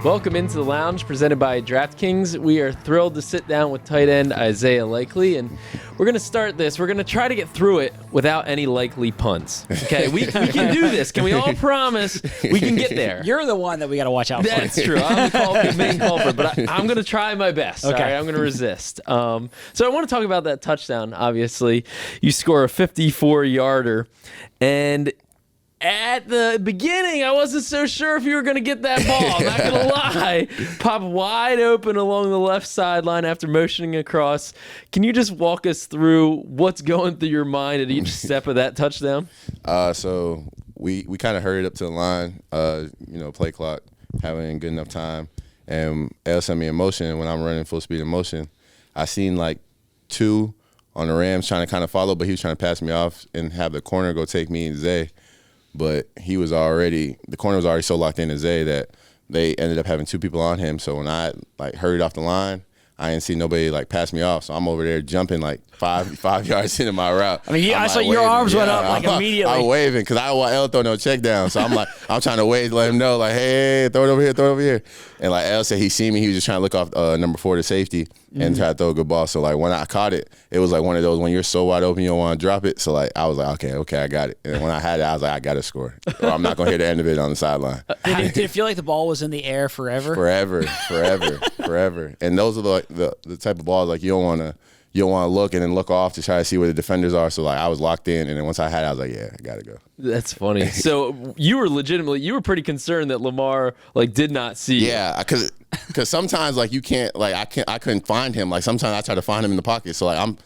Welcome into the lounge presented by DraftKings. We are thrilled to sit down with tight end Isaiah Likely, and we're going to start this. We're going to try to get through it without any likely punts. Okay, we can do this. Can we all promise we can get there? You're the one that we got to watch out for. That's true. I'm the main culprit, but I'm going to try my best. Okay. All right? I'm going to resist. So I want to talk about that touchdown, obviously. You score a 54-yarder, and at the beginning, I wasn't so sure if you were going to get that ball. I'm not going to lie. Pop wide open along the left sideline after motioning across. Can you just walk us through what's going through your mind at each step of that touchdown? So we kind of hurried up to the line, play clock, having good enough time. And L sent me in motion. When I'm running full speed in motion, I seen like two on the Rams trying to kind of follow, but he was trying to pass me off and have the corner go take me and Zay. But the corner was already so locked into Zay that they ended up having two people on him. So when I hurried off the line, I didn't see nobody pass me off. So I'm over there jumping five yards into my route. I mean, I saw your arms went up immediately. I'm waving because I don't want L to throw no check down. So I'm trying to wave, let him know hey, throw it over here, throw it over here. And L said he seen me, he was just trying to look off number 4 to safety and try to throw a good ball. So when I caught it, it was one of those when you're so wide open you don't want to drop it. So I was okay, I got it. And when I had it, I was I got to score, or I'm not gonna hear the end of it on the sideline. Did it feel like the ball was in the air forever? Forever. And those are the type of balls you don't want to look and then look off to try to see where the defenders are. So I was locked in, and then once I had it, I was yeah, I gotta go. That's funny. So you were pretty concerned that Lamar did not see you. Yeah, because sometimes you can't I couldn't find him. Sometimes I try to find him in the pocket. So I'm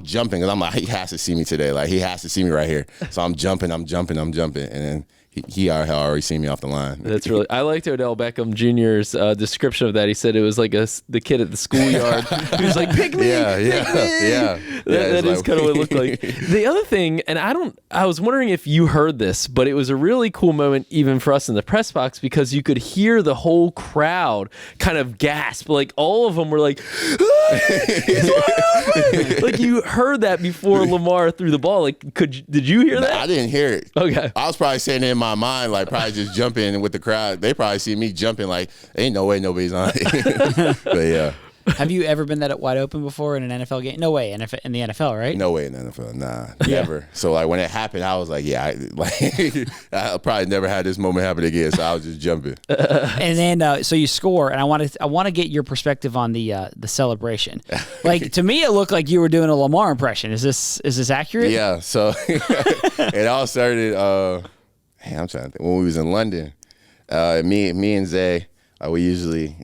jumping because I'm he has to see me today. He has to see me right here. So I'm jumping, and then he already seen me off the line. That's really. I liked Odell Beckham Jr.'s description of that. He said it was the kid at the schoolyard. He was pick me, yeah. That is kind of what it looked like. The other thing, and I was wondering if you heard this, but it was a really cool moment even for us in the press box because you could hear the whole crowd kind of gasp. All of them were he's wide open. You heard that before Lamar threw the ball. Did you hear that? I didn't hear it. Okay. I was probably saying it in my mind, probably just jumping with the crowd. They probably see me jumping, ain't no way nobody's on it. But yeah. Have you ever been that wide open before in an NFL game? No way in the NFL, right? No way in the NFL, nah, never. So when it happened, I was I probably never had this moment happen again. So I was just jumping. And then so you score, and I want to get your perspective on the celebration. To me, it looked like you were doing a Lamar impression. Is this accurate? Yeah. So it all started. I'm trying to think. When we was in London, me and Zay. We usually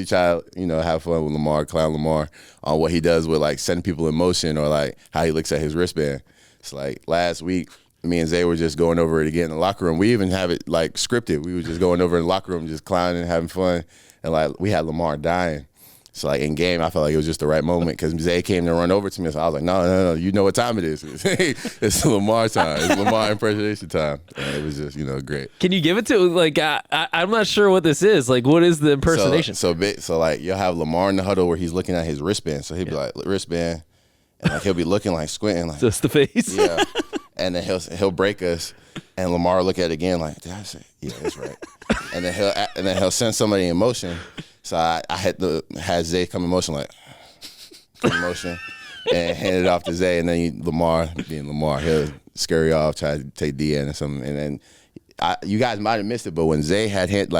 try to have fun with Lamar, clown Lamar on what he does with setting people in motion or how he looks at his wristband. It's last week, me and Zay were just going over it again in the locker room. We even have it scripted. We were just going over in the locker room, just clowning and having fun. And we had Lamar dying. So in game, I felt like it was just the right moment because Zay came to run over to me. So I was no, you know what time it is. It's Lamar time. It's Lamar impersonation time. And it was just, great. Can you give it to, I'm not sure what this is. What is the impersonation? So you'll have Lamar in the huddle where he's looking at his wristband. So he'll be wristband. And he'll be looking squinting. Just the face? Yeah. And then he'll break us. And Lamar look at it again did I say? Yeah, that's right. And then he'll send somebody in motion. So I had Zay come in motion and hand it off to Zay, and then Lamar, he'll scurry off, try to take D in or something. And then you guys might have missed it, but when Zay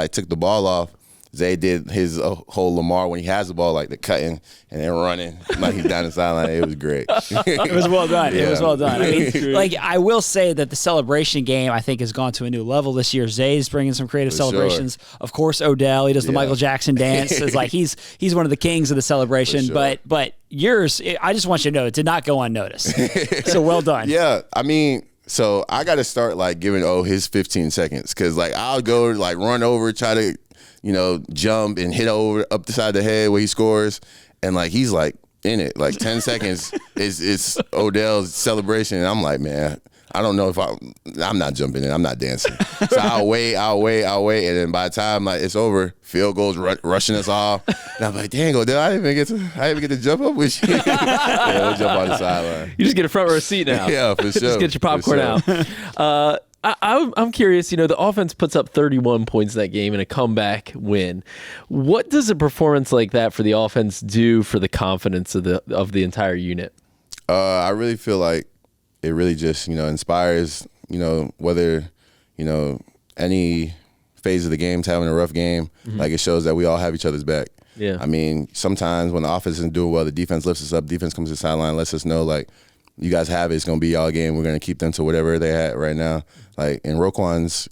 took the ball off, Zay did his whole Lamar when he has the ball, the cutting and then running he's down the sideline. It was great. It was well done. Yeah. It was well done. I mean, I will say that the celebration game I think has gone to a new level this year. Zay's bringing some creative celebrations. Sure. Of course, Odell, he does the Michael Jackson dance. It's he's one of the kings of the celebration. Sure. But yours, I just want you to know, it did not go unnoticed. So well done. Yeah, I mean. So I got to start giving his 15 seconds because I'll go run over, try to jump and hit over up the side of the head where he scores, and he's in it. 10 seconds is Odell's celebration, and I'm man, I don't know if I'm not jumping in, I'm not dancing. So I'll wait, and then by the time it's over, field goes rushing us off, and I'm dang, Odell, I didn't even get to jump up with you. We'll jump on the sideline. You just get a front row seat now. Yeah, for sure. Just get your popcorn out. I'm curious. The offense puts up 31 points that game in a comeback win. What does a performance like that for the offense do for the confidence of the entire unit? I really feel like it really just inspires whether any phase of the game's having a rough game. Like, it shows that we all have each other's back. Yeah. I mean, sometimes when the offense isn't doing well, the defense lifts us up. Defense comes to the sideline, lets us know, like, you guys have it. It's going to be y'all game. We're going to keep them to whatever they at right now. Like, in Roquan's,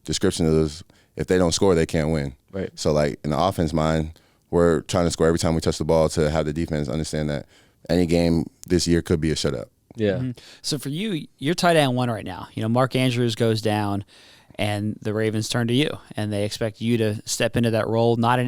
description of this, if they don't score, they can't win. Right. So, like, in the offense mind, we're trying to score every time we touch the ball to have the defense understand that any game this year could be a shutout. Yeah. So for you, you're tight end one right now. Mark Andrews goes down, and the Ravens turn to you, and they expect you to step into that role. Not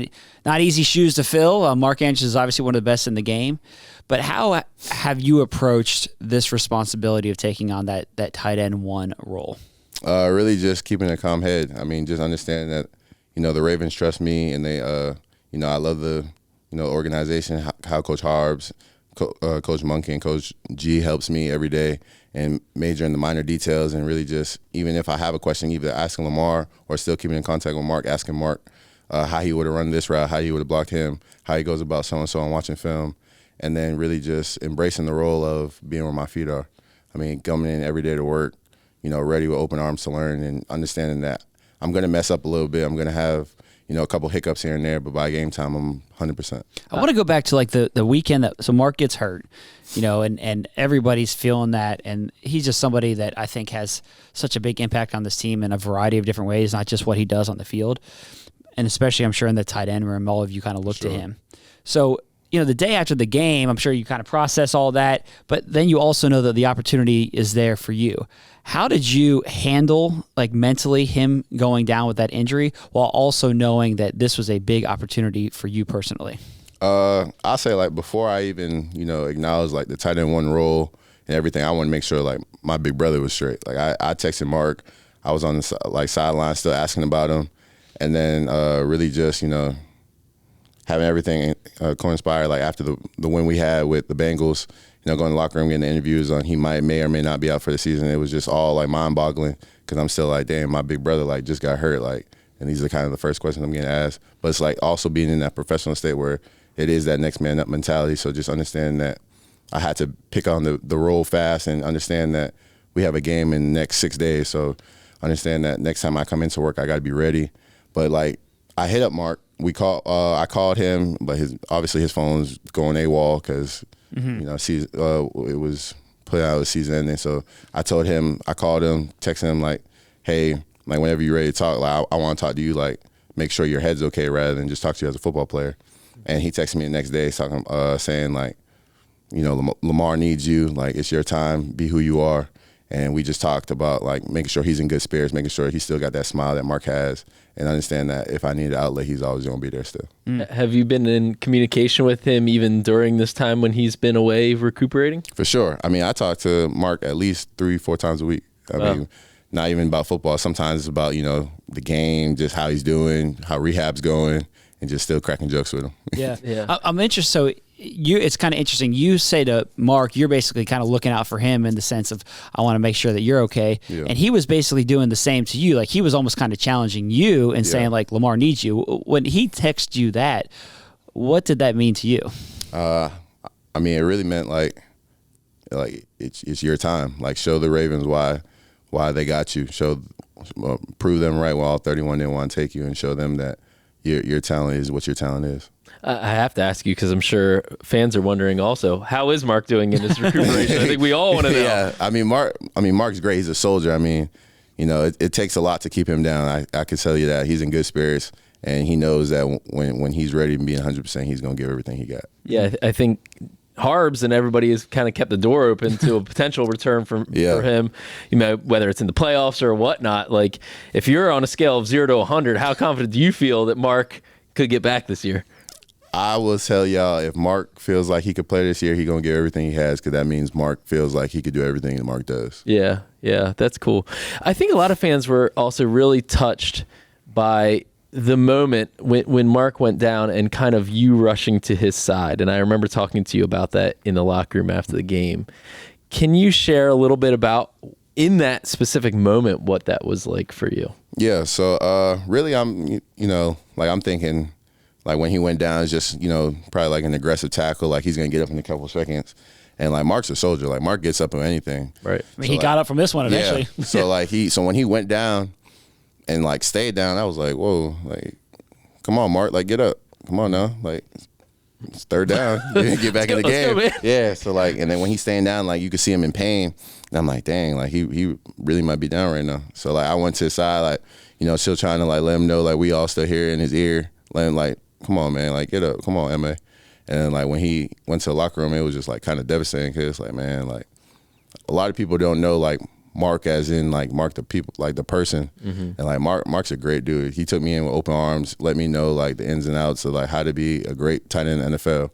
easy shoes to fill. Mark Andrews is obviously one of the best in the game. But how have you approached this responsibility of taking on that tight end one role? Really just keeping a calm head. I mean, just understanding that, the Ravens trust me, and they, I love the, organization, how Coach Harbs, Coach Monkey, and Coach G helps me every day and major in the minor details, and really just, even if I have a question, either asking Lamar or still keeping in contact with Mark, asking Mark how he would have run this route, how he would have blocked him, how he goes about so-and-so and watching film, and then really just embracing the role of being where my feet are. I mean, coming in every day to work, ready with open arms to learn, and understanding that I'm going to mess up a little bit. I'm going to have, a couple hiccups here and there, but by game time, I'm 100%. I want to go back to like the weekend so Mark gets hurt, and everybody's feeling that, and he's just somebody that I think has such a big impact on this team in a variety of different ways, not just what he does on the field, and especially I'm sure in the tight end room, all of you kind of look to him. So, the day after the game, I'm sure you kind of process all that, but then you also know that the opportunity is there for you. How did you handle, like, mentally him going down with that injury while also knowing that this was a big opportunity for you personally? I'll say, like, before I even, acknowledge, like, the tight end one role and everything, I want to make sure, like, my big brother was straight. Like, I texted Mark. I was on the sideline still asking about him, and then really just, having everything coinspire, like after the win we had with the Bengals, going to the locker room, getting the interviews on he may or may not be out for the season. It was just all like mind-boggling, because I'm still like, damn, my big brother like just got hurt, like, and these are kind of the first questions I'm getting asked. But it's like also being in that professional state where it is that next man up mentality. So just understanding that I had to pick on the role fast and understand that we have a game in the next 6 days. So understand that next time I come into work, I got to be ready. But like, I hit up Mark. I called him, but obviously his phone's going AWOL because it was put out of season ending. So I told him, I called him, texted him like, hey, like whenever you're ready to talk, like I want to talk to you, like make sure your head's okay rather than just talk to you as a football player. And he texted me the next day saying like, Lamar needs you, like it's your time, be who you are. And we just talked about like making sure he's in good spirits, making sure he's still got that smile that Mark has, and understand that if I need an outlet, he's always going to be there still. Have you been in communication with him even during this time when he's been away recuperating? For sure. I mean, I talk to Mark at least 3-4 times a week. I mean, not even about football. Sometimes it's about, the game, just how he's doing, how rehab's going, and just still cracking jokes with him. Yeah. I'm interested. So it's kind of interesting. You say to Mark, you're basically kind of looking out for him in the sense of, I want to make sure that you're okay. Yeah. And he was basically doing the same to you. Like he was almost kind of challenging you and saying like, Lamar needs you. When he texted you that, what did that mean to you? I mean, it really meant like it's your time. Like show the Ravens why they got you. Prove them right while 31 didn't want to take you, and show them that your talent is what your talent is. I have to ask you because I'm sure fans are wondering also, how is Mark doing in his recuperation? I think we all want to know. Yeah, I mean, Mark's great. He's a soldier. I mean, it takes a lot to keep him down. I can tell you that. He's in good spirits, and he knows that when he's ready to be 100%, he's going to give everything he got. Yeah, I think Harbs and everybody has kind of kept the door open to a potential return for him, whether it's in the playoffs or whatnot. Like, if you're on a scale of 0 to 100, how confident do you feel that Mark could get back this year? I will tell y'all, if Mark feels like he could play this year, he's going to give everything he has, because that means Mark feels like he could do everything that Mark does. Yeah, that's cool. I think a lot of fans were also really touched by the moment when Mark went down and kind of you rushing to his side. And I remember talking to you about that in the locker room after the game. Can you share a little bit about in that specific moment, what that was like for you. Yeah. So really, I'm thinking like when he went down, it's just probably like an aggressive tackle, like he's gonna get up in a couple seconds. And like Mark's a soldier, like Mark gets up on anything. Right. I mean, he got up from this one eventually. Yeah. So when he went down and like stayed down, I was like, whoa, like, come on, Mark, like get up, come on now, like it's third down, get back in the game. Yeah. So like, and then when he's staying down, like you could see him in pain, and I'm like, dang, like he really might be down right now. So like I went to his side, like still trying to like let him know like we all still here in his ear, let him like, come on, man, like get up, come on, MA. And like when he went to the locker room, it was just like kind of devastating because like, man, like a lot of people don't know like Mark as in like Mark the people, like the person. And like Mark's a great dude. He took me in with open arms, let me know like the ins and outs of like how to be a great tight end in the NFL.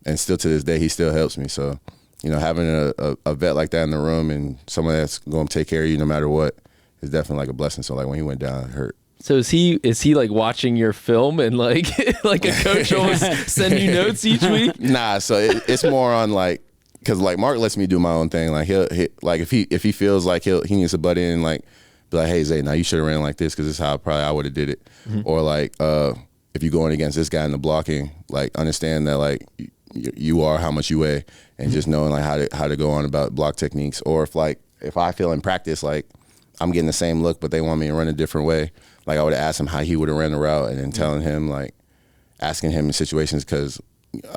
And still to this day, he still helps me. So, having a vet like that in the room and someone that's going to take care of you no matter what is definitely like a blessing. So like when he went down, it hurt. So is he like watching your film and like like a coach always send you notes each week? Nah, so it's more on like, cause like Mark lets me do my own thing. Like he'll like if he feels like he needs to butt in, like be like, hey Zay, now you should have ran like this, cause this is how probably I would have did it. Or like if you're going against this guy in the blocking, like understand that like you are how much you weigh, and just knowing like how to go on about block techniques. Or if I feel in practice like I'm getting the same look, but they want me to run a different way. Like I would have asked him how he would have ran the route, and then telling him like asking him in situations because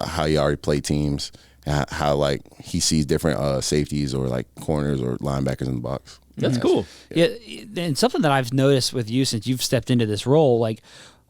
how he already played teams, and how like he sees different safeties or like corners or linebackers in the box. That's cool. Yeah, and something that I've noticed with you since you've stepped into this role, like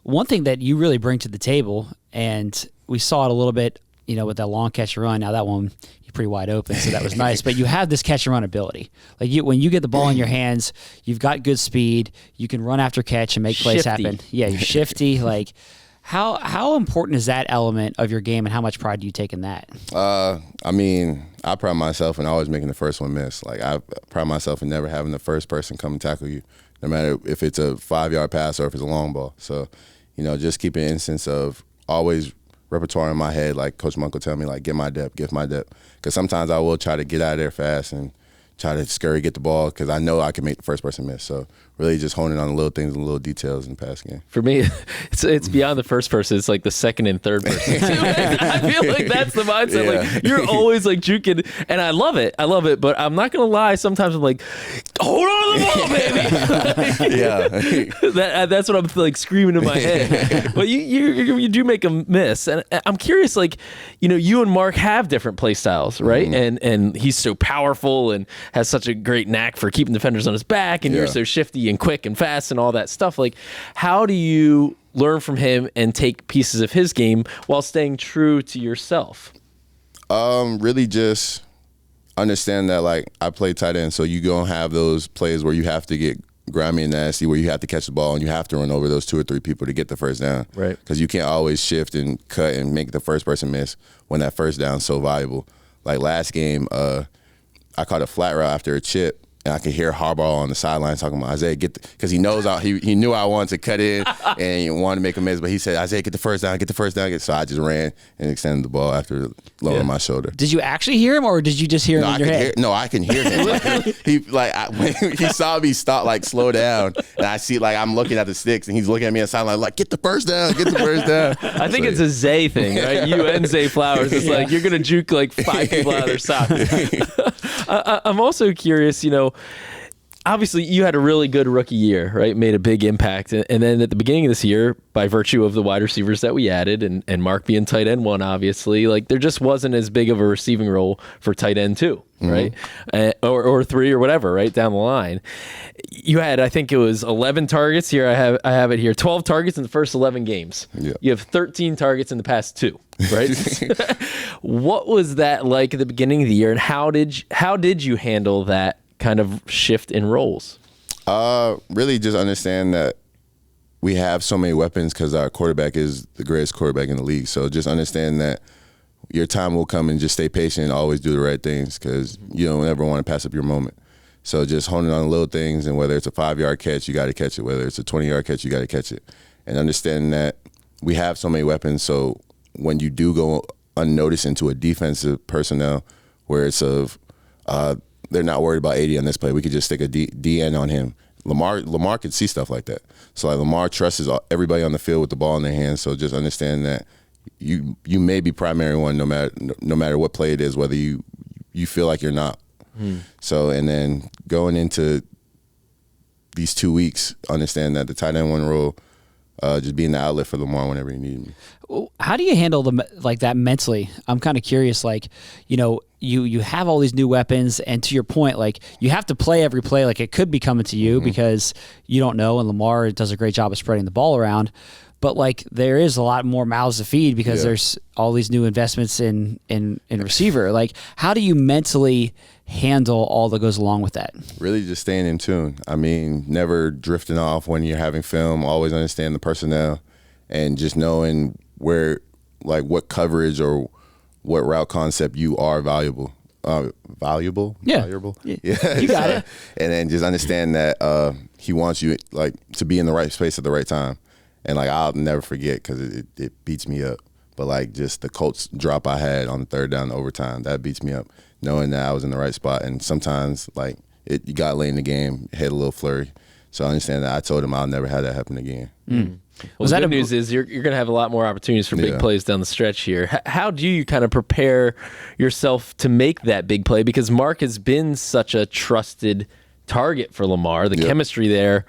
one thing that you really bring to the table, and we saw it a little bit, with that long catch and run. Now that one you're pretty wide open, so that was nice. But you have this catch and run ability. Like when you get the ball in your hands, you've got good speed. You can run after catch and make plays happen. Yeah, you're shifty. Like how important is that element of your game, and how much pride do you take in that? I mean, I pride myself in always making the first one miss. Like I pride myself in never having the first person come and tackle you, no matter if it's a 5-yard pass or if it's a long ball. So, just keep an instance of always repertoire in my head, like Coach Monk will tell me, like, get my depth. Because sometimes I will try to get out of there fast and try to scurry, get the ball, because I know I can make the first person miss. So really just honing on the little things and little details in the pass game. For me, it's beyond the first person. It's like the second and third person. I feel like that's the mindset. Yeah. Like you're always like juking, and I love it. But I'm not gonna lie. Sometimes I'm like, hold on to the ball, baby. Yeah, that's what I'm like screaming in my head. But you do make a miss, and I'm curious. Like you and Mark have different play styles, right? And he's so powerful and has such a great knack for keeping defenders on his back, and you're so shifty and quick and fast and all that stuff. Like, how do you learn from him and take pieces of his game while staying true to yourself? Really just understand that, like, I play tight end, so you're going to have those plays where you have to get grimy and nasty, where you have to catch the ball and you have to run over those 2 or 3 people to get the first down. Right. Because you can't always shift and cut and make the first person miss when that first down's so valuable. Like last game, I caught a flat route after a chip, and I could hear Harbaugh on the sideline talking about Isaiah, because he knows he knew I wanted to cut in and he wanted to make a miss, but he said, Isaiah, get the first down. So I just ran and extended the ball after lowering my shoulder. Did you actually hear him, or did you just hear him in your head? I can hear him. When he saw me stop, like slow down, and I see like I'm looking at the sticks, and he's looking at me on the sideline like, get the first down. I think it's a Zay thing, right? You and Zay Flowers. It's like you're gonna juke like 5 people out of their socks. I'm also curious, obviously you had a really good rookie year, right? Made a big impact. And then at the beginning of this year, by virtue of the wide receivers that we added and Mark being tight end 1, obviously, like there just wasn't as big of a receiving role for tight end 2, right? Or 3 or whatever, right? Down the line. You had, I think it was 11 targets here. I have it here. 12 targets in the first 11 games. Yeah. You have 13 targets in the past 2. Right? What was that like at the beginning of the year, and how did you handle that kind of shift in roles? Really just understand that we have so many weapons because our quarterback is the greatest quarterback in the league. So just understand that your time will come, and just stay patient and always do the right things, because you don't ever want to pass up your moment. So just honing on the little things, and whether it's a 5-yard catch, you got to catch it. Whether it's a 20-yard catch, you got to catch it. And understanding that we have so many weapons, so when you do go unnoticed into a defensive personnel where it's of they're not worried about 80 on this play. We could just stick a DN on him. Lamar could see stuff like that. So like Lamar trusts everybody on the field with the ball in their hands. So just understand that you may be primary one no matter what play it is, whether you feel like you're not. So and then going into these 2 weeks, understand that the tight end one role, just being the outlet for Lamar whenever he needs me. How do you handle that mentally? I'm kind of curious. Like, you have all these new weapons, and to your point, like you have to play every play like it could be coming to you because you don't know. And Lamar does a great job of spreading the ball around, but like there is a lot more mouths to feed because there's all these new investments in receiver. Like, how do you mentally handle all that goes along with that? Really just staying in tune. I mean, never drifting off when you're having film, always understand the personnel and just knowing where, like what coverage or what route concept you are valuable. Valuable? Yeah. Valuable? Yeah. You got it. And then just understand that he wants you like to be in the right space at the right time. And like I'll never forget because it beats me up. But like just the Colts drop I had on the third down to overtime, that beats me up. Knowing that I was in the right spot. And sometimes like you got late in the game, had a little flurry. So I understand that I told him I'll never have that happen again. Well, the good news is you're going to have a lot more opportunities for big plays down the stretch here. How do you kind of prepare yourself to make that big play? Because Mark has been such a trusted target for Lamar. The chemistry there,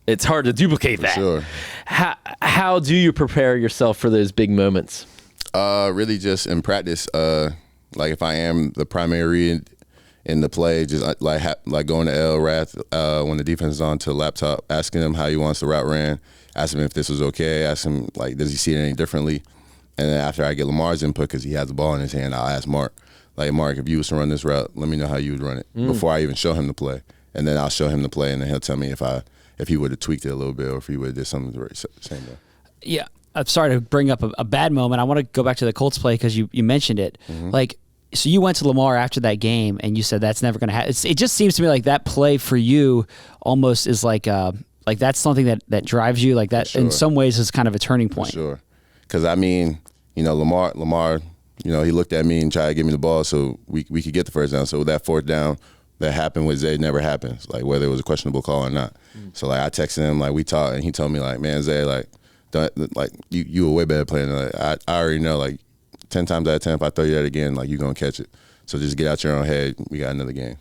it's hard to duplicate that. Sure. How do you prepare yourself for those big moments? Really just in practice, like if I am the primary read in the play, just like going to L Rath when the defense is on to the laptop, asking him how he wants the route ran, ask him if this was okay, ask him like does he see it any differently, and then after I get Lamar's input because he has the ball in his hand, I'll ask Mark, like Mark, if you was to run this route, let me know how you would run it before I even show him the play, and then I'll show him the play, and then he'll tell me if he would have tweaked it a little bit or if he would have did something the same way. Yeah. I'm sorry to bring up a bad moment. I want to go back to the Colts play because you mentioned it. Like, so you went to Lamar after that game and you said that's never going to happen. It just seems to me like that play for you almost is like that's something that drives you, like that in some ways is kind of a turning point. For sure. Because, I mean, Lamar, he looked at me and tried to give me the ball so we could get the first down. So that fourth down that happened with Zay never happens, like whether it was a questionable call or not. So, like, I texted him, like, we talked, and he told me, like, man, Zay, like you a way better player than I already know, like 10 times out of 10 if I throw you that again, like you're gonna catch it. So just get out your own head. We got another game.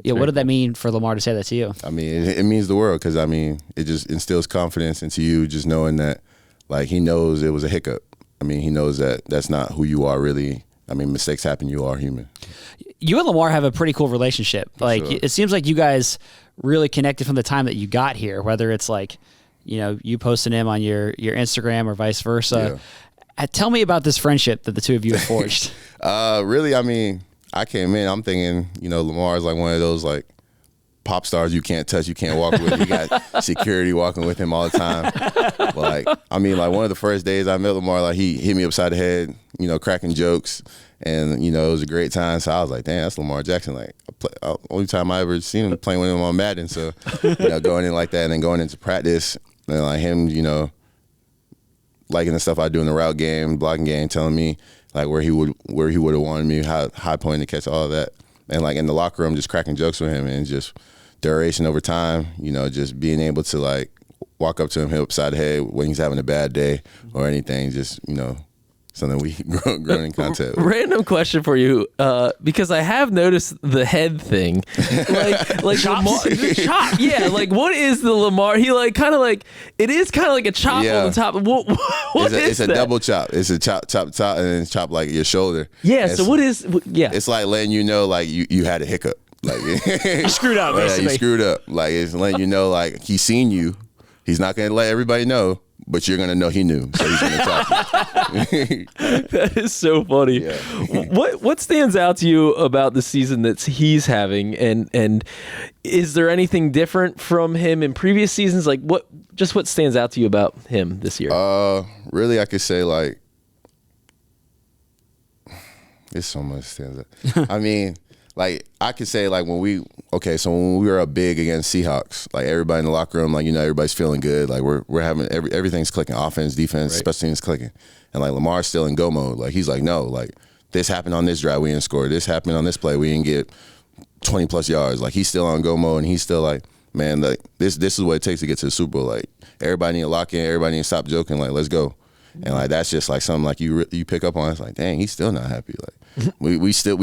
Yeah, what did that mean for Lamar to say that to you? I mean, it means the world because I mean it just instills confidence into you, just knowing that like he knows it was a hiccup. I mean, he knows that that's not who you are really. I mean, mistakes happen. You are human. You and Lamar have a pretty cool relationship. Like it seems like you guys really connected from the time that you got here, whether it's like, you posting him on your Instagram or vice versa. Yeah. Tell me about this friendship that the two of you have forged. Really, I mean, I came in, I'm thinking, Lamar is like one of those like pop stars you can't touch, you can't walk with. You got security walking with him all the time. But like, I mean, like one of the first days I met Lamar, like he hit me upside the head, cracking jokes. And, it was a great time. So I was like, damn, that's Lamar Jackson. Like, only time I ever seen him playing with him on Madden. So, going in like that and then going into practice and like him, liking the stuff I do in the route game, blocking game, telling me like where he would have wanted me, how high point to catch, all of that. And like in the locker room, just cracking jokes with him and just duration over time, just being able to like walk up to him, hit upside the head when he's having a bad day or anything, just, something we grown in contact with. Random question for you, because I have noticed the head thing, like Lamar, chop. Yeah, like what is the Lamar? He like kind of like it is kind of like a chop on the top. What it's is a double chop. It's a chop, and then chop like your shoulder. Yeah. So what is? Yeah. It's like letting you know like you had a hiccup. Like you screwed up. Basically. Yeah, you screwed up. Like it's letting you know like he's seen you. He's not gonna let everybody know. But you're going to know he knew, so he's going to talk to you. That is so funny. Yeah. What stands out to you about the season that he's having, and is there anything different from him in previous seasons? Like, what stands out to you about him this year? Really, I could say, like, there's so much stands out. I mean, like, I could say, like, when we were up big against Seahawks, like, everybody in the locker room, like, everybody's feeling good. Like, we're having, everything's clicking. Offense, defense, special teams clicking. And, like, Lamar's still in go mode. Like, he's like, no, like, this happened on this drive, we didn't score. This happened on this play, we didn't get 20 plus yards. Like, he's still on go mode, and he's still like, man, like this is what it takes to get to the Super Bowl. Like, everybody need to lock in, everybody need to stop joking. Like, let's go. And like that's just like something like you pick up on. It's like, dang, he's still not happy. Like we still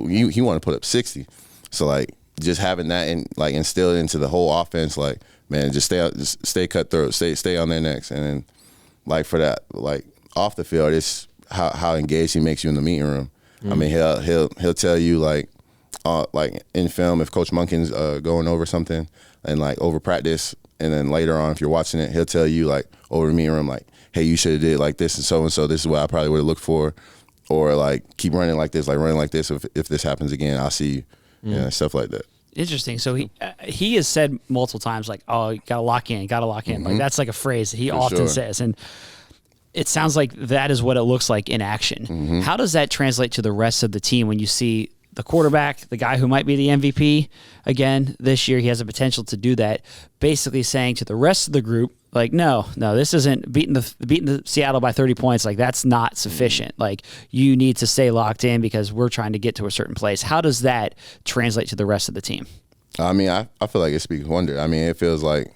he want to put up 60. So like just having that and like instilled into the whole offense. Like, man, just stay cutthroat, stay on their necks. And then like for that, like off the field, it's how engaged he makes you in the meeting room. I mean, he'll tell you like in film if Coach Monken's going over something and like over practice, and then later on if you're watching it, he'll tell you like over the meeting room like, hey, you should have did like this and so. This is what I probably would have looked for, or like keep running like this, like running like this. If this happens again, I'll see you. Yeah, stuff like that. Interesting. So he has said multiple times like, oh, you gotta lock in. Like that's like a phrase that he often says, and it sounds like that is what it looks like in action. How does that translate to the rest of the team when you see the quarterback, the guy who might be the MVP again this year, he has a potential to do that, basically saying to the rest of the group, like, no, this isn't beating the Seattle by 30 points. Like, that's not sufficient. Like, you need to stay locked in because we're trying to get to a certain place. How does that translate to the rest of the team? I mean, I feel like it speaks wonder. I mean, it feels like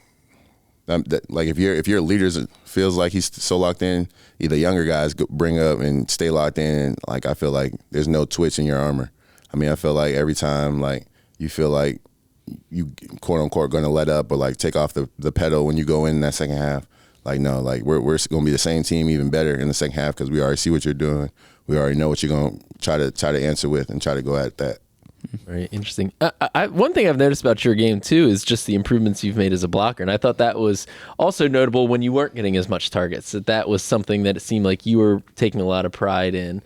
like if your leader feels like he's so locked in, either younger guys bring up and stay locked in. Like, I feel like there's no twitch in your armor. I mean, I feel like every time, like, you feel like you, quote unquote, going to let up or like take off the pedal when you go in that second half. Like, no, like we're going to be the same team, even better in the second half because we already see what you're doing. We already know what you're going to try to answer with and try to go at that. Very interesting. One thing I've noticed about your game too is just the improvements you've made as a blocker, and I thought that was also notable when you weren't getting as much targets. That was something that it seemed like you were taking a lot of pride in.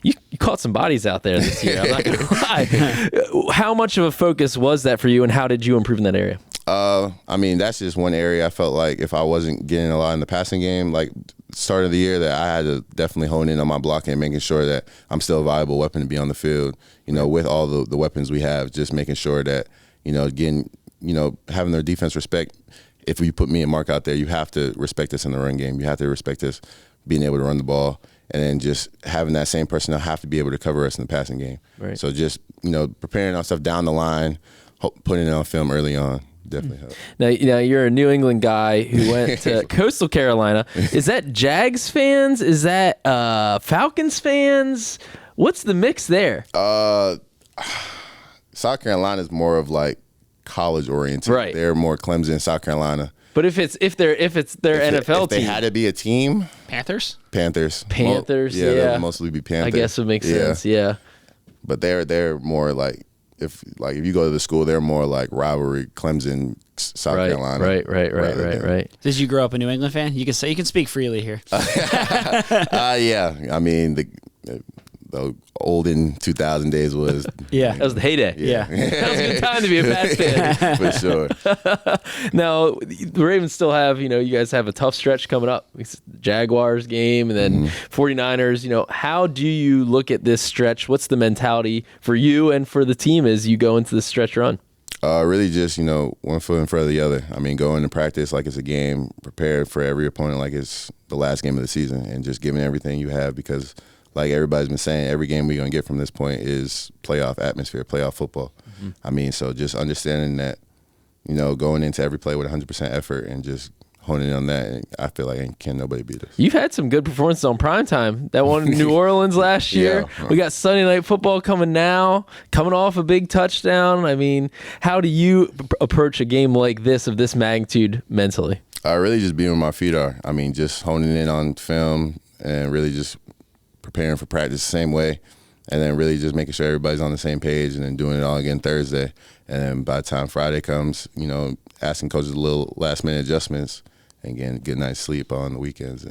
You caught some bodies out there this year. I'm not gonna lie. How much of a focus was that for you, and how did you improve in that area? I mean, that's just one area I felt like if I wasn't getting a lot in the passing game, like start of the year, that I had to definitely hone in on my blocking and making sure that I'm still a viable weapon to be on the field, you know, with all the weapons we have, just making sure that, you know, again, you know, having their defense respect. If you put me and Mark out there, you have to respect us in the run game. You have to respect us being able to run the ball. And then just having that same personnel have to be able to cover us in the passing game. Right. So just, you know, preparing ourselves down the line, putting it on film early on. Definitely help. Now, you're a New England guy who went to Coastal Carolina. Is that Jags fans? Is that Falcons fans? What's the mix there? South Carolina is more of like college oriented. Right. They're more Clemson, South Carolina. But if it's their NFL team, they had to be a team. Panthers. Yeah, they'll mostly be Panthers. I guess it makes sense. Yeah. But they're more like. If you go to the school, they're more like rivalry, Clemson, South Carolina. Right. Did you grow up a New England fan? You can speak freely here. Yeah. I mean, the olden 2000 days was that was the heyday. Yeah. That was a good time to be a Pats fan. For sure. Now the Ravens still have, you guys have a tough stretch coming up. It's the Jaguars game and then 49ers. How do you look at this stretch? What's the mentality for you and for the team as you go into this stretch run? Really just, one foot in front of the other. I mean, going to practice like it's a game, prepared for every opponent like it's the last game of the season, and just giving everything you have because like everybody's been saying, every game we're going to get from this point is playoff atmosphere, playoff football. I mean, so just understanding that, going into every play with 100% effort and just honing in on that, and I feel like can't nobody beat us. You've had some good performances on primetime. That one in New Orleans last year. Yeah. We got Sunday Night Football coming off a big touchdown. I mean, how do you approach a game like this of this magnitude mentally? Really just being where my feet are. I mean, just honing in on film and really just preparing for practice the same way, and then really just making sure everybody's on the same page, and then doing it all again Thursday. And then by the time Friday comes, asking coaches a little last-minute adjustments, and again, get a night's sleep on the weekends.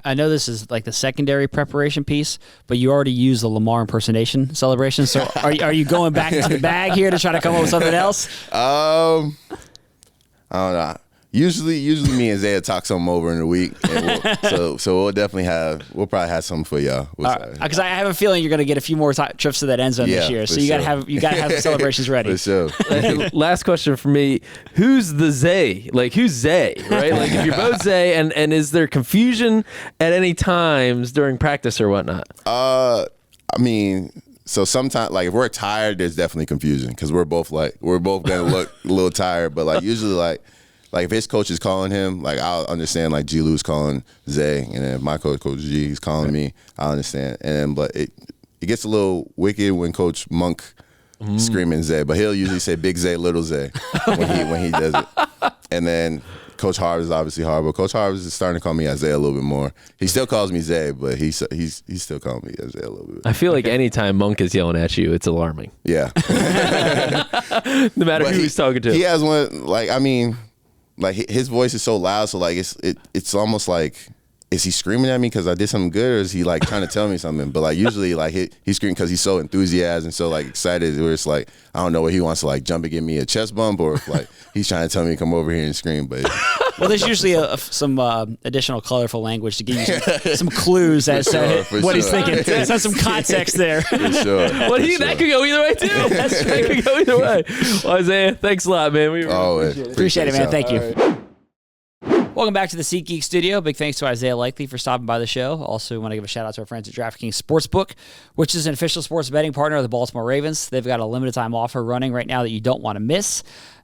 I know this is like the secondary preparation piece, but you already used the Lamar impersonation celebration. So are you going back into the bag here to try to come up with something else? I don't know. Usually me and Zaya talk something over in the week, and so we'll probably have something for y'all. Because I have a feeling you're going to get a few more trips to that end zone this year, so you got to have the celebrations ready. For sure. Last question for me: who's the Zay? Like, who's Zay? Right? Like, if you're both Zay, and is there confusion at any times during practice or whatnot? I mean, So sometimes, like if we're tired, there's definitely confusion because we're both gonna look a little tired. But like usually, like if his coach is calling him, like I'll understand. Like G. Lou's calling Zay, and then if my Coach G, he's calling me, I understand. And then, but it gets a little wicked when Coach Monk screaming Zay, but he'll usually say Big Zay, Little Zay when he does it. And then Coach Harv is obviously hard, but Coach Harv is starting to call me Isaiah a little bit more. He still calls me Zay, but he's still calling me Isaiah a little bit. I feel like anytime Monk is yelling at you, it's alarming. Yeah. No matter who he's talking to. He has one, like, I mean, like his voice is so loud, so like it's almost like, is he screaming at me because I did something good, or is he like trying to tell me something? But like usually like he's screaming because he's so enthusiastic and so like excited, where it's like I don't know what he wants to like jump and give me a chest bump, or if like he's trying to tell me to come over here and scream. But well, there's usually some additional colorful language to give you some clues as to what he's thinking. So some context there. For sure. That could go either way too. That could go either way. Well, Isaiah, thanks a lot, man. We really appreciate it, man. Thank you. Right. Welcome back to the SeatGeek studio. Big thanks to Isaiah Likely for stopping by the show. Also, want to give a shout out to our friends at DraftKings Sportsbook, which is an official sports betting partner of the Baltimore Ravens. They've got a limited time offer running right now that you don't want to miss.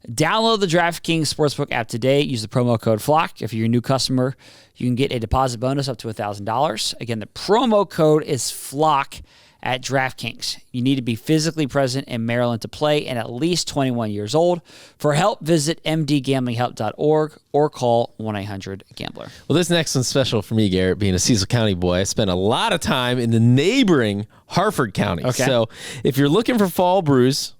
Download the DraftKings Sportsbook app today. Use the promo code FLOCK. If you're a new customer, you can get a deposit bonus up to $1,000. Again, the promo code is FLOCK at DraftKings. You need to be physically present in Maryland to play and at least 21 years old. For help, visit mdgamblinghelp.org or call 1-800-GAMBLER. Well, this next one's special for me, Garrett, being a Cecil County boy. I spent a lot of time in the neighboring Harford County. Okay. So if you're looking for fall brews,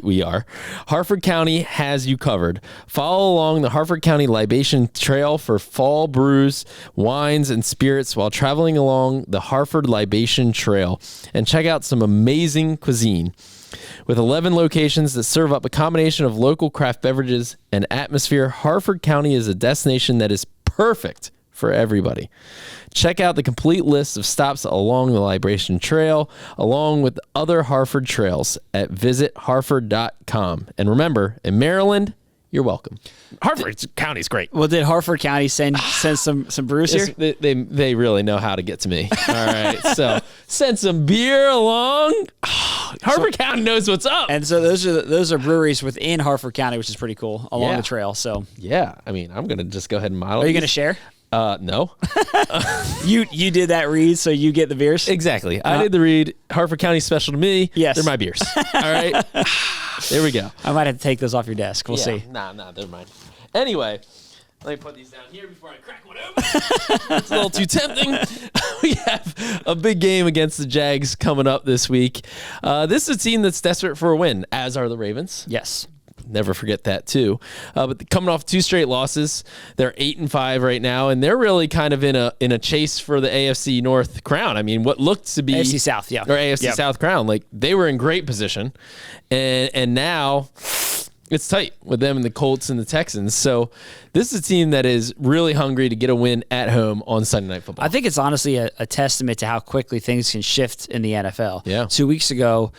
we are. Harford County has you covered. Follow along the Harford County Libation Trail for fall brews, wines, and spirits while traveling along the Harford Libation Trail, and check out some amazing cuisine. With 11 locations that serve up a combination of local craft beverages and atmosphere, Harford County is a destination that is perfect for everybody. Check out the complete list of stops along the Libation Trail, along with other Harford trails at visitharford.com. And remember, in Maryland, you're welcome. Harford County's great. Well, did Harford County send some brews here? They really know how to get to me. All right, so send some beer along. Harford County knows what's up. And so those are breweries within Harford County, which is pretty cool, along the trail. So yeah, I mean, I'm gonna just go ahead and model. Are you gonna share? No. You did that read, so you get the beers? Exactly. I did the read. Harford County special to me. Yes. They're my beers. All right. There we go. I might have to take those off your desk. We'll see. Nah, they're mine. Anyway, let me put these down here before I crack one open. It's a little too tempting. We have a big game against the Jags coming up this week. This is a team that's desperate for a win, as are the Ravens. Yes. Never forget that too. But coming off 2 straight losses, they're 8-5 right now, and they're really kind of in a chase for the AFC North crown. I mean, what looked to be AFC South, yeah, or AFC South crown. Like they were in great position, and now it's tight with them and the Colts and the Texans. So this is a team that is really hungry to get a win at home on Sunday Night Football. I think it's honestly a testament to how quickly things can shift in the NFL. Yeah. 2 weeks ago,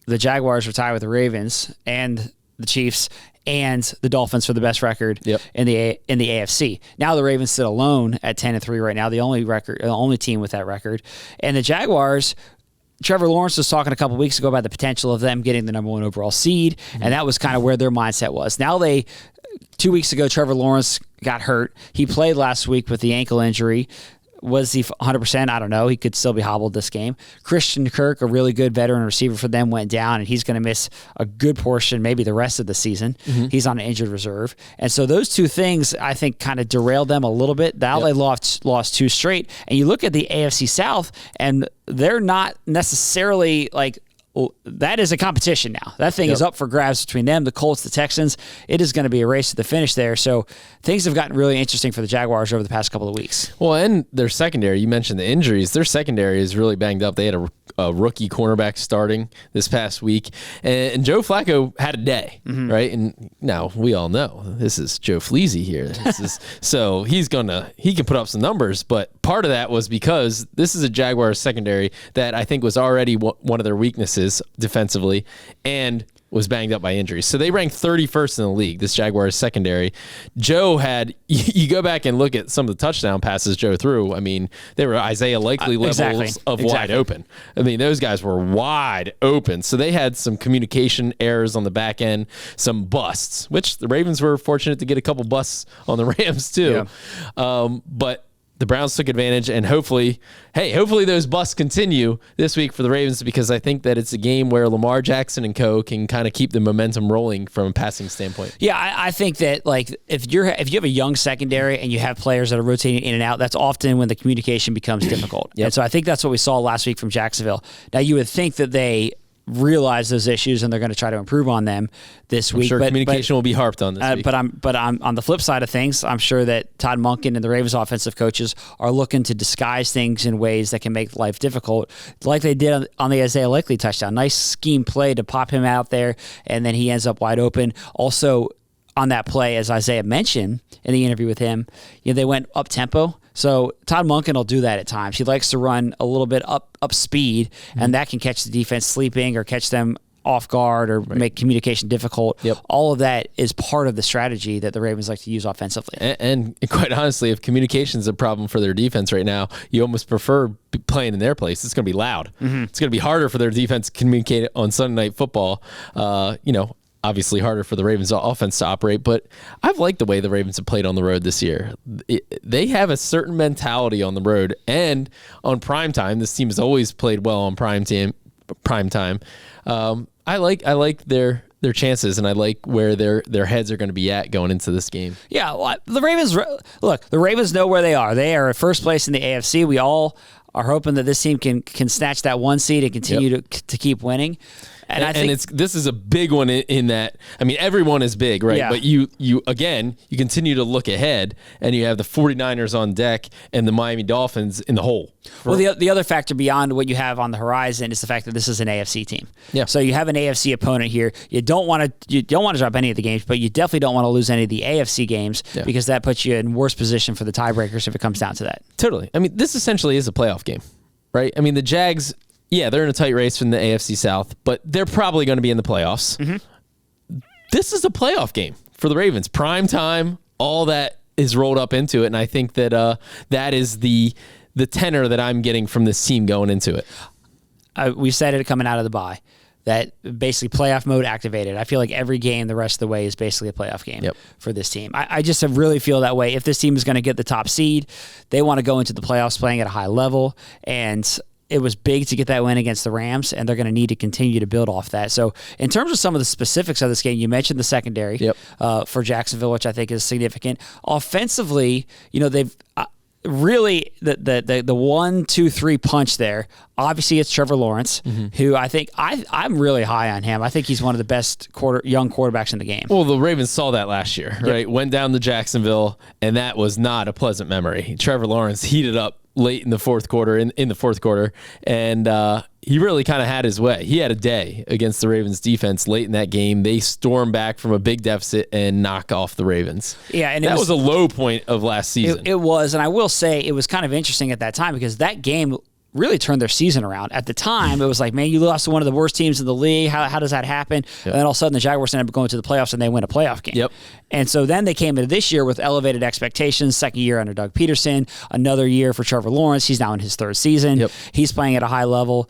the Jaguars were tied with the Ravens and the Chiefs and the Dolphins for the best record in the AFC. Now the Ravens sit alone at 10-3 right now, the only team with that record. And the Jaguars, Trevor Lawrence was talking a couple weeks ago about the potential of them getting the number 1 overall seed, and that was kind of where their mindset was. Now 2 weeks ago, Trevor Lawrence got hurt. He played last week with the ankle injury. Was he 100%? I don't know. He could still be hobbled this game. Christian Kirk, a really good veteran receiver for them, went down, and he's going to miss a good portion, maybe the rest of the season. He's on an injured reserve. And so those two things, I think, kind of derailed them a little bit. Now they lost 2 straight. And you look at the AFC South, and they're not necessarily like, that is a competition now. That thing is up for grabs between them, the Colts, the Texans. It is going to be a race to the finish there. So things have gotten really interesting for the Jaguars over the past couple of weeks. Well, and their secondary, you mentioned the injuries. Their secondary is really banged up. They had a rookie cornerback starting this past week, and Joe Flacco had a day, right? And now we all know this is Joe Fleazy here. So he can put up some numbers, but part of that was because this is a Jaguars secondary that I think was already one of their weaknesses defensively, and was banged up by injuries. So they ranked 31st in the league, this Jaguars secondary. Joe had, you go back and look at some of the touchdown passes Joe threw. I mean, they were Isaiah Likely levels of wide open. I mean, those guys were wide open. So they had some communication errors on the back end, some busts, which the Ravens were fortunate to get a couple busts on the Rams too. Yeah. But the Browns took advantage, and hopefully those busts continue this week for the Ravens, because I think that it's a game where Lamar Jackson and co can kind of keep the momentum rolling from a passing standpoint. Yeah, I think that like if you have a young secondary and you have players that are rotating in and out, that's often when the communication becomes difficult. And so I think that's what we saw last week from Jacksonville. Now you would think that they realize those issues and they're going to try to improve on them this week. I'm sure communication will be harped on this week. But I'm on the flip side of things, I'm sure that Todd Monken and the Ravens offensive coaches are looking to disguise things in ways that can make life difficult, like they did on the Isaiah Likely touchdown. Nice scheme play to pop him out there, and then he ends up wide open. Also, on that play, as Isaiah mentioned in the interview with him, they went up tempo. So Todd Monken will do that at times. He likes to run a little bit up speed, and that can catch the defense sleeping or catch them off guard or make communication difficult. All of that is part of the strategy that the Ravens like to use offensively. And quite honestly, if communication is a problem for their defense right now, you almost prefer playing in their place. It's going to be loud. It's going to be harder for their defense to communicate on Sunday Night Football. Obviously harder for the Ravens offense to operate, but I've liked the way the Ravens have played on the road this year. They have a certain mentality on the road, and on primetime. This team has always played well on primetime. I like their chances, and I like where their heads are going to be at going into this game. Yeah, well, the Ravens know where they are. They are at first place in the AFC. We all are hoping that this team can snatch that one seed and continue to keep winning. And I think this is a big one in that, I mean, everyone is big, right? Yeah. But you continue to look ahead, and you have the 49ers on deck and the Miami Dolphins in the hole. Well, the other factor beyond what you have on the horizon is the fact that this is an AFC team. Yeah. So you have an AFC opponent here. You don't want to drop any of the games, but you definitely don't want to lose any of the AFC games because that puts you in worse position for the tiebreakers if it comes down to that. Totally. I mean, this essentially is a playoff game, right? I mean, the Jags, yeah, they're in a tight race from the AFC South, but they're probably going to be in the playoffs. This is a playoff game for the Ravens. Prime time, all that is rolled up into it, and I think that that is the tenor that I'm getting from this team going into it. We said it coming out of the bye, that basically playoff mode activated. I feel like every game the rest of the way is basically a playoff game for this team. I just really feel that way. If this team is going to get the top seed, they want to go into the playoffs playing at a high level, and it was big to get that win against the Rams, and they're going to need to continue to build off that. So in terms of some of the specifics of this game, you mentioned the secondary for Jacksonville, which I think is significant. Offensively, they've really the 1-2-3 punch there. Obviously, it's Trevor Lawrence, who I think I'm really high on him. I think he's one of the best young quarterbacks in the game. Well, the Ravens saw that last year, right? Went down to Jacksonville, and that was not a pleasant memory. Trevor Lawrence heated up late in the fourth quarter, and he really kind of had his way. He had a day against the Ravens defense late in that game. They stormed back from a big deficit and knock off the Ravens. Yeah, and that was a low point of last season. It was, and I will say it was kind of interesting at that time because that game really turned their season around. At the time, it was like, man, you lost to one of the worst teams in the league. How does that happen? And then all of a sudden, the Jaguars ended up going to the playoffs, and they win a playoff game. And so then they came into this year with elevated expectations, second year under Doug Peterson, another year for Trevor Lawrence. He's now in his third season. He's playing at a high level.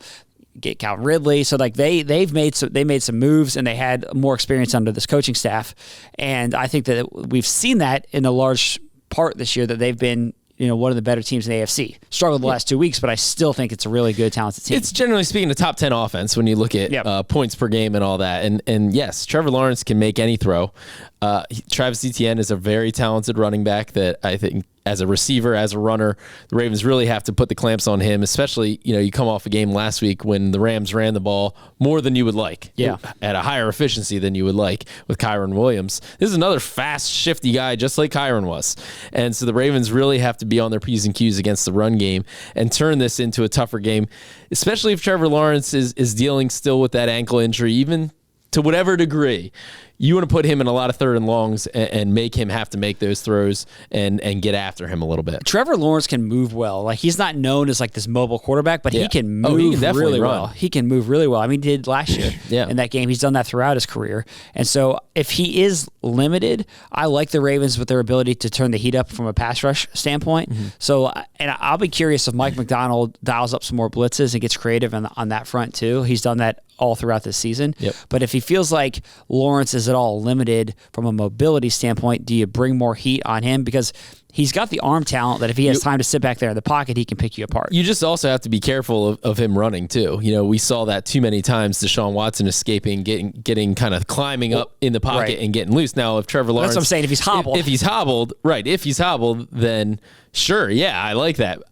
Get Calvin Ridley. So like they made some moves, and they had more experience under this coaching staff. And I think that we've seen that in a large part this year, that they've been one of the better teams in the AFC. Struggled the last 2 weeks, but I still think it's a really good, talented team. It's generally speaking a top 10 offense when you look at points per game and all that. And yes, Trevor Lawrence can make any throw. Travis Etienne is a very talented running back that I think as a receiver, as a runner, the Ravens really have to put the clamps on him, especially, you come off a game last week when the Rams ran the ball more than you would like. At a higher efficiency than you would like with Kyron Williams. This is another fast, shifty guy, just like Kyron was. And so the Ravens really have to be on their P's and Q's against the run game and turn this into a tougher game, especially if Trevor Lawrence is dealing still with that ankle injury, even to whatever degree. you want to put him in a lot of third and longs and make him have to make those throws and get after him a little bit. Trevor Lawrence can move well. Like, he's not known as like this mobile quarterback, but he can move really well. He can move really well. I mean, he did last year in that game. He's done that throughout his career. And so if he is limited, I like the Ravens with their ability to turn the heat up from a pass rush standpoint. So, and I'll be curious if Mike McDonald dials up some more blitzes and gets creative on that front too. He's done that all throughout this season. But if he feels like Lawrence is at all limited from a mobility standpoint, do you bring more heat on him? Because he's got the arm talent that if he has time to sit back there in the pocket, he can pick you apart. You just also have to be careful of him running too. You know, we saw that too many times, Deshaun Watson escaping, getting kind of climbing up in the pocket and getting loose. Now, if Trevor Lawrence... That's what I'm saying, if he's hobbled. If he's hobbled, then sure, yeah, I like that.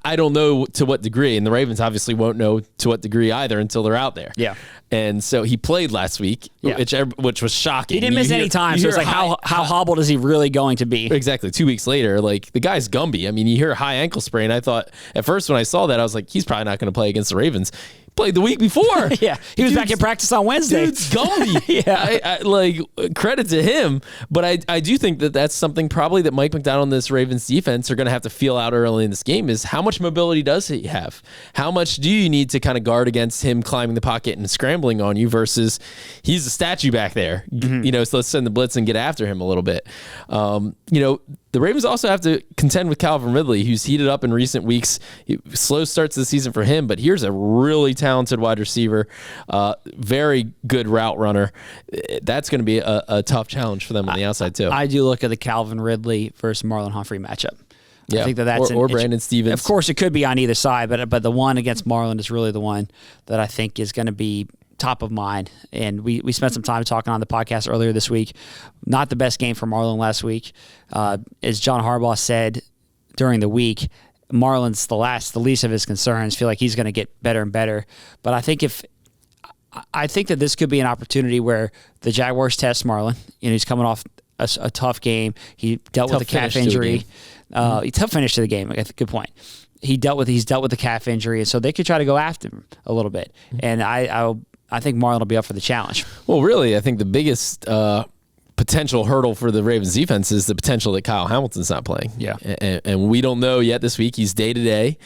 I don't know to what degree, and the Ravens obviously won't know to what degree either until they're out there. Yeah. And so he played last week, which was shocking. He didn't miss any time, so it's like, how hobbled is he really going to be? Exactly. 2 weeks later, like, the guy's Gumby. I mean, you hear a high ankle sprain. I thought, at first when I saw that, I was like, he's probably not going to play against the Ravens. Played the week before. He was back in practice on Wednesday. Dude's Gumby. I like, credit to him, but I do think that that's something probably that Mike McDonald and this Ravens defense are going to have to feel out early in this game is how much mobility does he have? How much do you need to kind of guard against him climbing the pocket and scrambling on you versus he's a statue back there, you know, so let's send the blitz and get after him a little bit. You know, the Ravens also have to contend with Calvin Ridley, who's heated up in recent weeks. Slow starts to the season for him, but here's a really talented wide receiver, very good route runner. That's going to be a tough challenge for them on the outside too. I do look at the Calvin Ridley versus Marlon Humphrey matchup. Yeah, I think that's or Brandon Stevens. Of course, it could be on either side, but the one against Marlon is really the one that I think is going to be top of mind. And we spent some time talking on the podcast earlier this week. Not the best game for Marlon last week. As John Harbaugh said during the week, Marlon's the least of his concerns. Feel like he's going to get better and better. But I think that this could be an opportunity where the Jaguars test Marlon. You know, he's coming off a tough game. He dealt with a calf injury. Tough finish to the game. Good point. He's dealt with the calf injury, and so they could try to go after him a little bit. And I think Marlon will be up for the challenge. Well, really, I think the biggest potential hurdle for the Ravens defense is the potential that Kyle Hamilton's not playing. Yeah. And we don't know yet this week. He's day-to-day.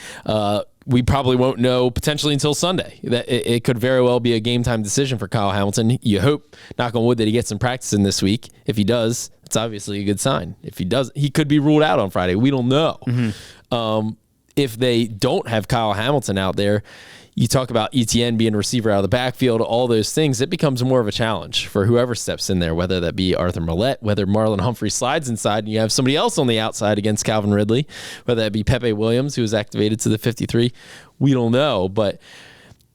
We probably won't know potentially until Sunday. That it could very well be a game-time decision for Kyle Hamilton. You hope, knock on wood, that he gets some practice in this week. If he does, it's obviously a good sign. If he does, he could be ruled out on Friday. We don't know. If they don't have Kyle Hamilton out there, you talk about ETN being a receiver out of the backfield, all those things, it becomes more of a challenge for whoever steps in there, whether that be Arthur Millette, whether Marlon Humphrey slides inside and you have somebody else on the outside against Calvin Ridley, whether that be Pepe Williams, who was activated to the 53. We don't know, but,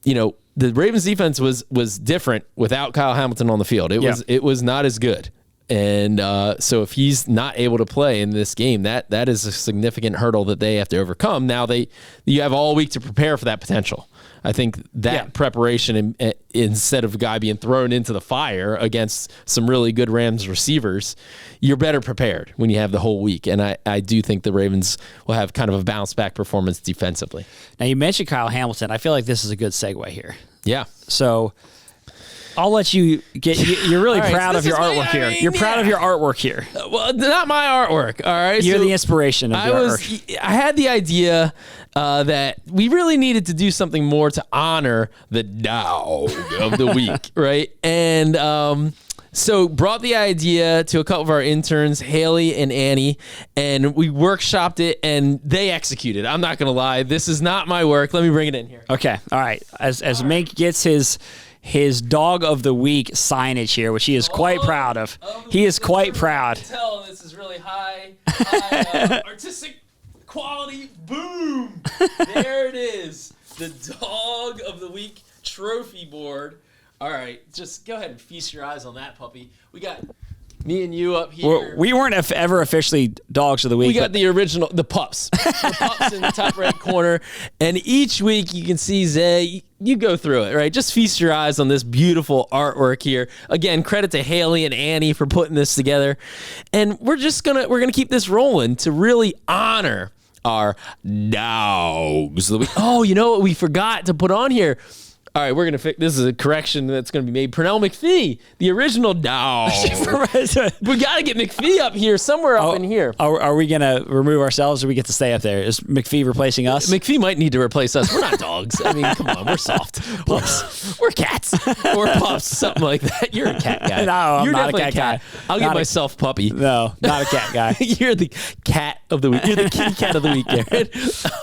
you know, the Ravens defense was different without Kyle Hamilton on the field. It was not as good. And so if he's not able to play in this game, that is a significant hurdle that they have to overcome. Now you have all week to prepare for that potential. I think that preparation, instead of a guy being thrown into the fire against some really good Rams receivers, you're better prepared when you have the whole week. And I do think the Ravens will have kind of a bounce back performance defensively. Now, you mentioned Kyle Hamilton. I feel like this is a good segue here. Yeah. So I'll let you get. You're really proud of your artwork here. You're proud of your artwork here. Well, not my artwork. All right, you're the inspiration of the artwork. I had the idea that we really needed to do something more to honor the dog of the week, right? And so brought the idea to a couple of our interns, Haley and Annie, and we workshopped it, and they executed. I'm not gonna lie, this is not my work. Let me bring it in here. Okay, all right. As Mink gets his dog of the week signage here, which he is quite proud of. He is quite proud. Tell this is really high artistic quality. Boom! There it is. The dog of the week trophy board. All right, just go ahead and feast your eyes on that puppy. We got me and you up here. Well, we weren't ever officially dogs of the week. We got the original, the pups. The pups in the top right corner. And each week you can see Zay, you go through it, right? Just feast your eyes on this beautiful artwork here. Again, credit to Haley and Annie for putting this together. And we're gonna keep this rolling to really honor our dogs. Oh, you know what we forgot to put on here? All right, we're going to fix this. Is a correction that's going to be made. Pernell McPhee, the original dog. We got to get McPhee up here, somewhere up in here. Are we going to remove ourselves or we get to stay up there? Is McPhee replacing us? McPhee might need to replace us. We're not dogs. I mean, come on, we're soft. We're cats. Or pups, something like that. You're a cat guy. No, You're I'm not a definitely cat guy. I'll get myself puppy. No, not a cat guy. You're the cat of the week. You're the kitty cat of the week, Garrett.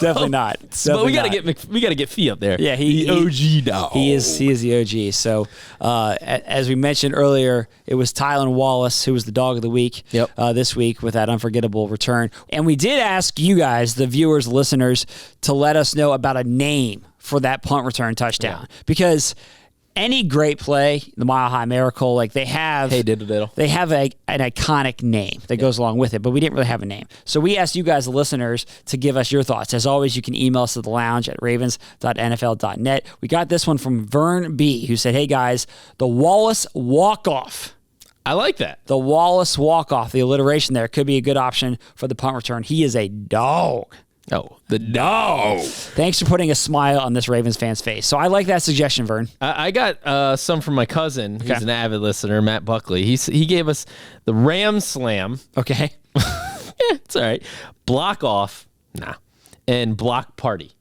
Definitely not. But we got to get Fee up there. Yeah, the OG dog. He is the OG. So as we mentioned earlier, it was Tylan Wallace who was the dog of the week this week with that unforgettable return. And we did ask you guys, the viewers, listeners, to let us know about a name for that punt return touchdown. Because any great play, the Mile High Miracle, like they have an iconic name that goes along with it, but we didn't really have a name. So we asked you guys, the listeners, to give us your thoughts. As always, you can email us at thelounge@ravens.nfl.net. We got this one from Vern B, who said, hey guys, the Wallace walk-off. I like that. The Wallace walk-off, the alliteration there, could be a good option for the punt return. He is a dog. Oh, the dog. Thanks for putting a smile on this Ravens fan's face. So I like that suggestion, Vern. I got some from my cousin. He's an avid listener, Matt Buckley. He gave us the Ram Slam. Okay. Yeah, it's all right. Block off. Nah. And block party.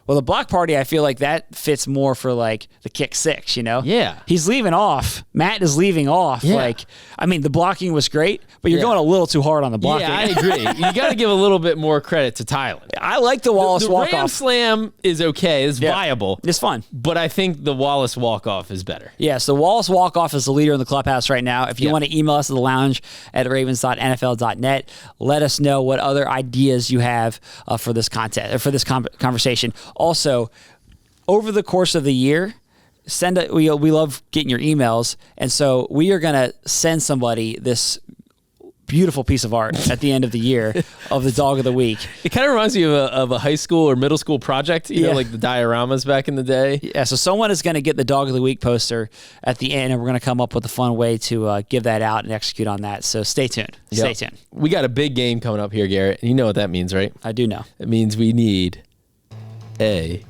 Well, the block party, I feel like that fits more for like the kick six, you know? Yeah. He's leaving off. Matt is leaving off. Yeah. Like, I mean, the blocking was great, but you're going a little too hard on the blocking. Yeah, I agree. You got to give a little bit more credit to Tylan. I like the Wallace walk-off. The Ram Slam is okay. It's viable. It's fun. But I think the Wallace walk-off is better. Yes, the Wallace walk-off is the leader in the clubhouse right now. If you want to email us at thelounge@ravens.nfl.net, let us know what other ideas you have for this content, or for this conversation. Also, over the course of the year, we love getting your emails, and so we are going to send somebody this beautiful piece of art at the end of the year of the dog of the week. It kind of reminds me of a high school or middle school project, you know, like the dioramas back in the day. Yeah, so someone is going to get the dog of the week poster at the end, and we're going to come up with a fun way to give that out and execute on that. So stay tuned. Stay tuned. We got a big game coming up here, Garrett. And you know what that means, right? I do know. It means we need a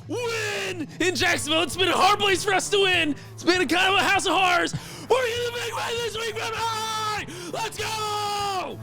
win in Jacksonville. It's been a hard place for us to win. It's been a kind of a house of horrors. We're in the big win this week, baby! Let's go!